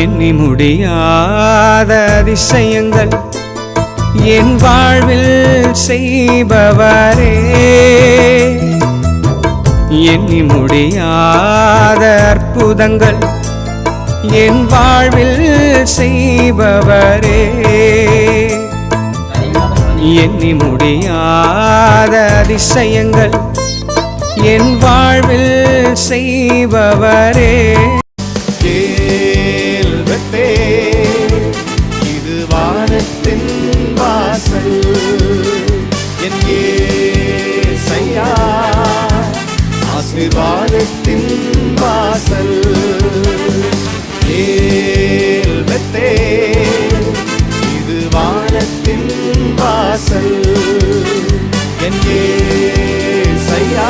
எண்ணி முடியாத அதிசயங்கள் என் வாழ்வில் செய்பவரே, எண்ணி முடியாத அற்புதங்கள் என் வாழ்வில் செய்பவரே, எண்ணி முடியாத அதிசயங்கள் என் வாழ்வில் செய்பவரே. கேள்வத்தே இது வானத்தின் வாசல், என் ஏசையா ஆசீர்வாதத்தின் வாசல். கேள்வத்தே இது வானத்தின் வாசல், என் ஏசையா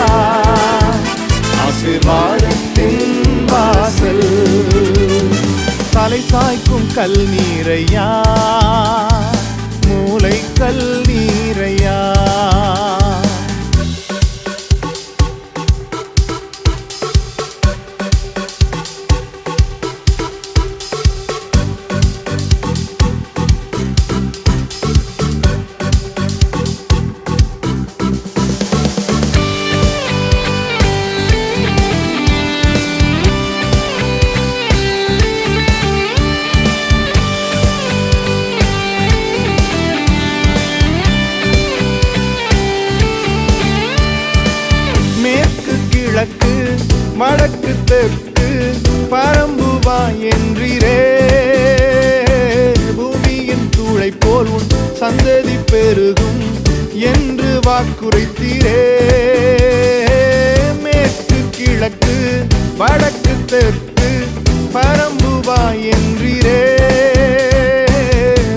ஆசீர்வாதத்தின் வாசல். தலை சாய்க்கும் கல் நீரையா, மூளை கல் நீரையா, வடக்கு தெற்கு பரம்புவா என்றிரே. பூமியின் தூளை போல் உன் சந்ததி பெருகும் என்று வாக்குரைத்தீரே. மேற்கு கிழக்கு வடக்கு தெற்கு பரம்புவா என்றிரே.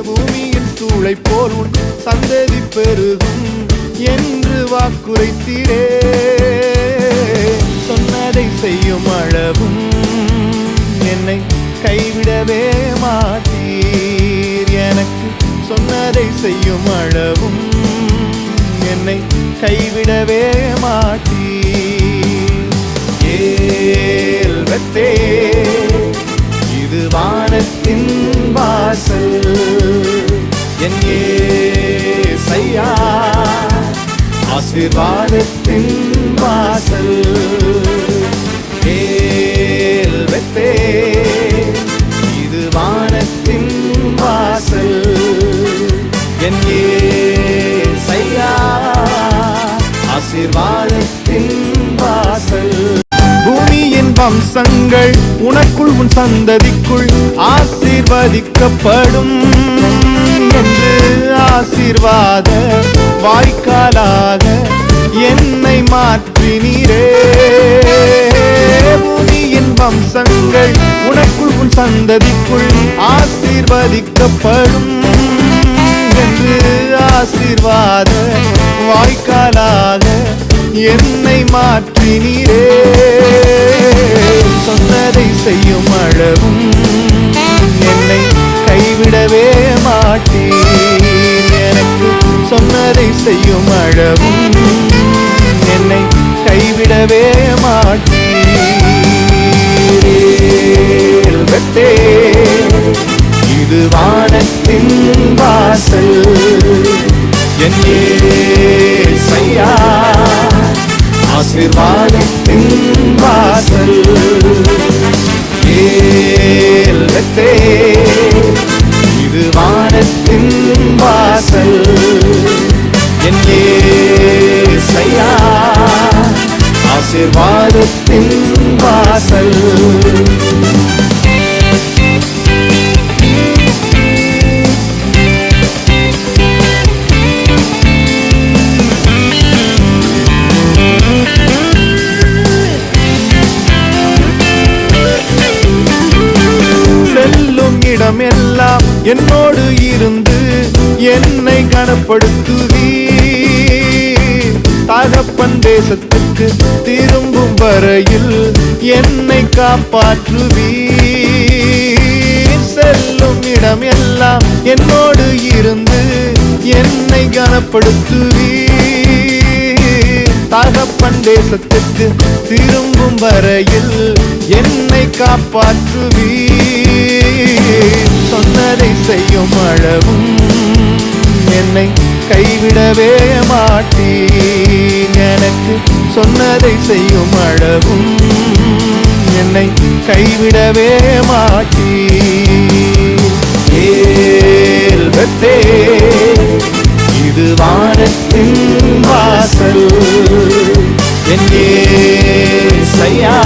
பூமியின் தூளை போல் உன் சந்ததி பெருகும் என்று வாக்குரைத்தீரே. சொன்னதை செய்யும் அளவும் என்னை கைவிடவே மாட்டீர். எனக்கு சொன்னதை செய்யும் அளவும் என்னை கைவிடவே மாட்டீர். கேள்வத்தே இது வானத்தின் வாசல், என் ஏசையா ஆசீர்வாதத்தின் வாசல். கேள்வத்தே இது வானத்தின் வாசல், என் ஏசையா ஆசீர்வாதத்தின் வாசல். பூமியின் வம்சங்கள் உனக்குள் உன் சந்ததிக்குள் ஆசீர்வதிக்கப்படும் என்று ஆசீர்வாத வாய்க்காலாக என்னை மாற்றினீரே. பூமியின் வம்சங்கள் உனக்குள் உன் சந்ததிக்குள் ஆசீர்வதிக்கப்படும் என்று ஆசீர்வாத வாய்க்காலாக என்னை மாற்றினீரே. சொன்னதை செய்யும் அளவும் என்னை கைவிடவே மாட்டீர். எனக்கு சொன்னதை செய்யும் அளவும் என்னை கைவிடவே மாட்டீர். இது வானத்தின் வாசல், என் ஏசையா ஆசீர்வாதத்தின் வாசல். கேள்வத்தே இது வானத்தின் வாசல், என் ஏசையா ஆசீர்வாதத்தின் வாசல். இடமெல்லாம் என்னோடு இருந்து என்னை கனப்படுத்துவீர். தகப்பன் தேசத்துக்கு திரும்பும் வரையில் என்னை காப்பாற்றுவீர். செல்லும் இடம் எல்லாம் என்னோடு இருந்து என்னை கனப்படுத்துவீர். தகப்பன் தகப்பன் தேசத்துக்கு திரும்பும் வரையில் என்னை காப்பாற்றுவீர். சொன்னதை செய்யும் அளவும் என்னை கைவிடவே மாட்டீர். எனக்கு சொன்னதை செய்யும் அளவும் என்னை கைவிடவே மாட்டீர். ஏல் பெத்தேல், இது வானத்தின் வாசல். என் ஏசையா,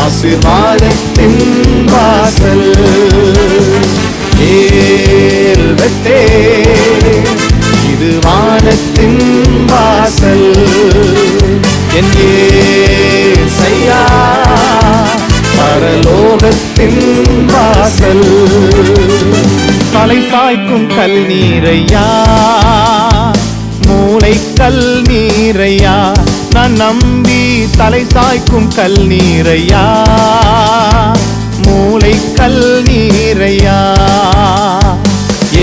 ஆசீர்வாதத்தின் வாசல். ஏல் பெத்தேல், இது வானத்தின் வாசல். என் ஏசையா, பரலோகத்தின் வாசல். தலை சாய்க்கும் கல் நீரையா, மூளை கல் நீரையா, நான் நம்பி தலை சாய்க்கும் கல் நீரையா, மூளை கல் நீரையா.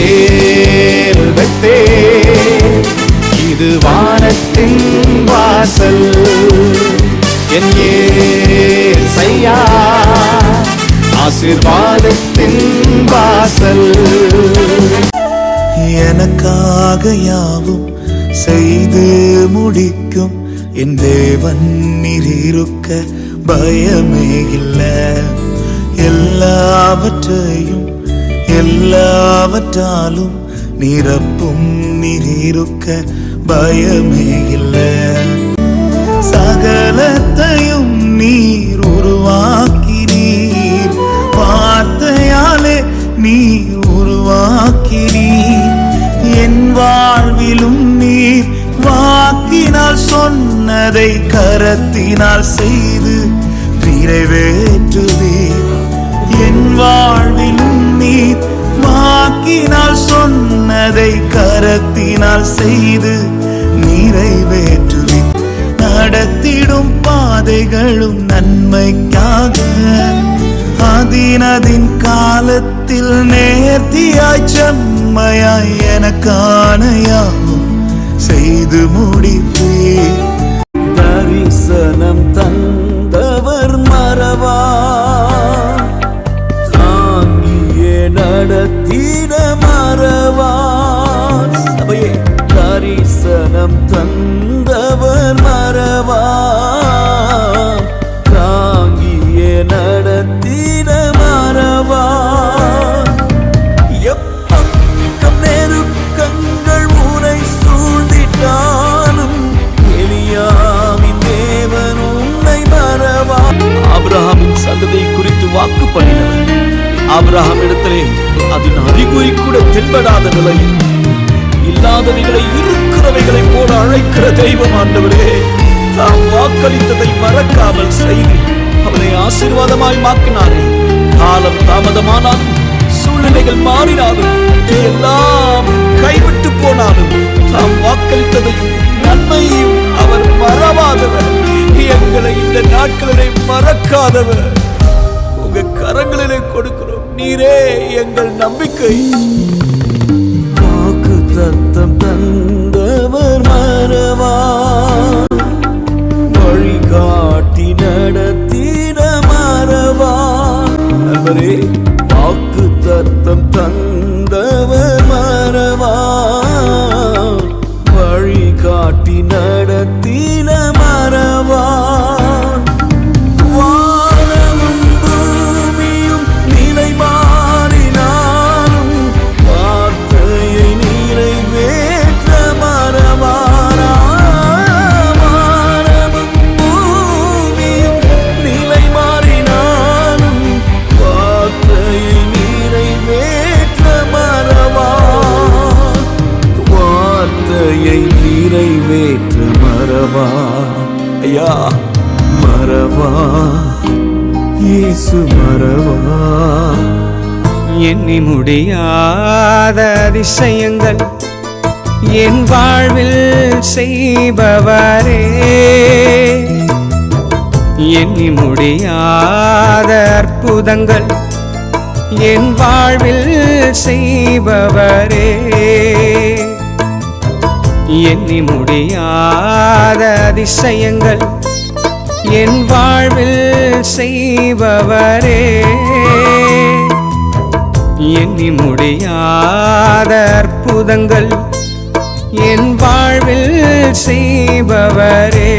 ஏல் பெத்தேல், இது வானத்தின் வாசல். என் ஏசையா, ஆசீர்வாதத்தின் வாசல். எனக்காக யாவும் செய்து முடிக்கும் என் தேவன் நீர் இருக்க பயமே இல்லை. எல்லாவற்றையும் எல்லாவற்றாலும் நிரப்பும் நீர் இருக்க பயமே இல்லை. சகலத்தையும் நீர் உருவாக்கினீர், வார்த்தையாலே நீர் உருவாக்கினீர். என் வாழ்விலும் நீர் வாக்கினால் சொன்னதை கரத்தினால் செய்து நிறைவேற்றுவீர். என் வாழ்விலும் நீர் வாக்கினால் சொன்னதை கரத்தினால் செய்து நிறைவேற்றுவீர். நடத்திடும் பாதைகளும் நன்மைக்காக, அதினதின் காலத்தில் நேர்த்தியாய் செம்மையாய் எனக்கான யாவும் செய்து முடிப்பீர். தரிசனம் தந்தவர் மறவா, தாங்கியே நடத்திட மறவா. சபையே, தரிசனம் தந்தவர் மறவா, தாங்கியே நடத்திட மறவா. எப்பக்கம் நெருக்கங்கள் உரை சூழ்ந்திட்டாலும் எலியாவின் தேவன் உன்னை மறவா. ஆபிரகாமின் சந்ததியை குறித்து வாக்கு பண்ணினவர், ஆபிரகாம் இடத்திலே அதன் அறிகுறி கூட தென்படாத நிலையில் இல்லாதவைகளை இருக்கிறவைகளை போல அழைக்கிற தெய்வம் ஆண்டவரே, தாம் வாக்களித்ததை மறக்காமல் செய்து அவனை ஆசீர்வாதமாய் மாற்றினாரே. காலம் தாமதமானாலும் சூழ்நிலைகள் மாறினாலும் எல்லாம் கைவிட்டு போனாலும் தாம் வாக்களித்ததையும் நன்மையையும் அவர் மறவாதவர். எங்களை இந்த நாட்களிலே மறக்காதவர். உங்க கரங்களிலே கொடுக்கிறோம், நீரே எங்கள் நம்பிக்கை. வாக்கு தத்தம் தந்தவர் மறவா, வழிகாட்டி நடத்திட மறவா. நண்பரே, வாக்கு தத்தம் தந்தவர் மறவா, வழிகாட்டி நடத்திட மறவா. வானமும் பூமியும் நிலை மாறினாலும் வார்த்தையை நிறைவேற்ற மறவா. வானமும் பூமியும் நிலை மாறினாலும் வார்த்தையை நிறைவேற்ற மறவா. வார்த்தையை நிறைவேற்ற மறவா. ஐயா மறவா, இயேசு மறவா. எண்ணி முடியாத அதிசயங்கள் என் வாழ்வில் செய்பவரே, எண்ணி முடியாத அற்புதங்கள் என் வாழ்வில் செய்பவரே, எண்ணி முடியாத அதிசயங்கள் என் வாழ்வில் செய்பவரே, எண்ணி முடியாத அற்புதங்கள் என் வாழ்வில் செய்பவரே.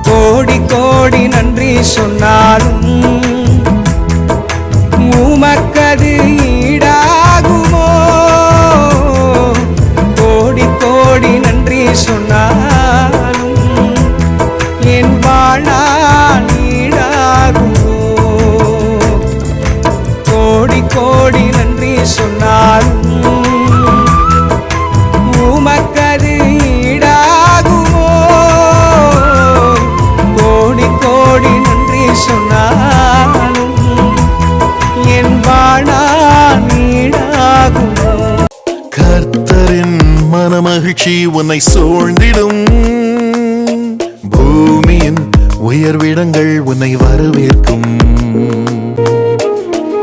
கோடி கோடி நன்றி சொன்னாலும் உமக்கது ஈடாகுமோ? கோடி கோடி நன்றி சொன்னாலும் என் வாழ்நாள் ஈடாகுமோ? கோடி கோடி நன்றி சொன்னாலும் உமக்கது ஈடாகுமோ? கோடி கோடி நன்றி சொன்னாலும் என் வாழ்நாள் ஈடாகுமோ? கர்த்தரின் மனமகிழ்ச்சி உன்னை சூழ்ந்திடும், பூமியின் உயர்விடங்கள் உன்னை வரவேற்கும்.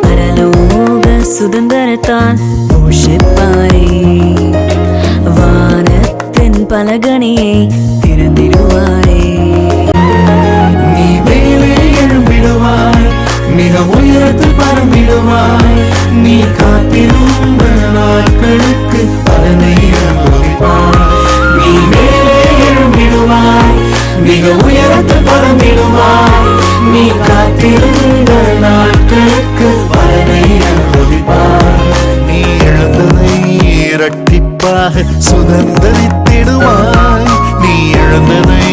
பரலோக சுதந்திரத்தால் போஷிப்பாரே, வானத்தின் பலகணியை திறந்திடுவாரே. நீ மேலே எழும்பிடுவாய், மிக உயரத்தில் பறந்திடுவாய். நீ காத்திருந்த நாட்களுக்கு பலனை அனுபவிப்பாய். நீ மேலே எழும்பிடுவாய், மிக உயரத்தில் பறந்திடுவாய். நீ காத்திருந்த நாட்களுக்கு பலனை அனுபவிப்பாய். நீ இழந்ததை இரட்டிப்பாக சுதந்தரித்திடுவாய். நீ இழந்ததை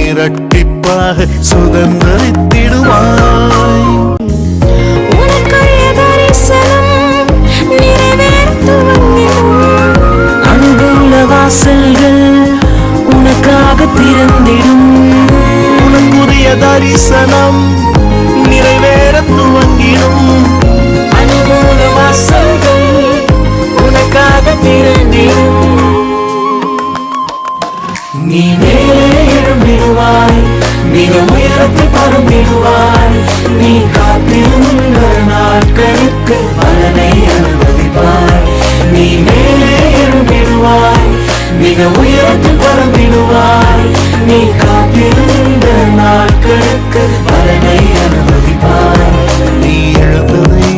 இரட்டிப்பாக சுதந்தரித்திடுவாய். அன்புள்ள வாசல்கள் உனக்காக திறந்திடும். உனக்குரிய தரிசனம் நிறைவேற துவங்கிடும். அன்புள்ள வாசல்கள் உனக்காக திறந்திடும். நீ மேலே எழும்பிடுவாய், மிக உயரத்தில் பறந்திடுவாய். நீ காத்திருந்த நாட்களுக்கு பலனை அனுபவிப்பாய். நீ மேலே எழும்பிடுவாய், மிக உயரத்தில் பறந்திடுவாய். நீ காத்திருந்த நாட்களுக்கு பலனை அனுபவிப்பாய். நீ எழுந்ததை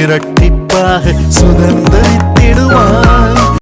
இரட்டிப்பாக சுதந்தரித்து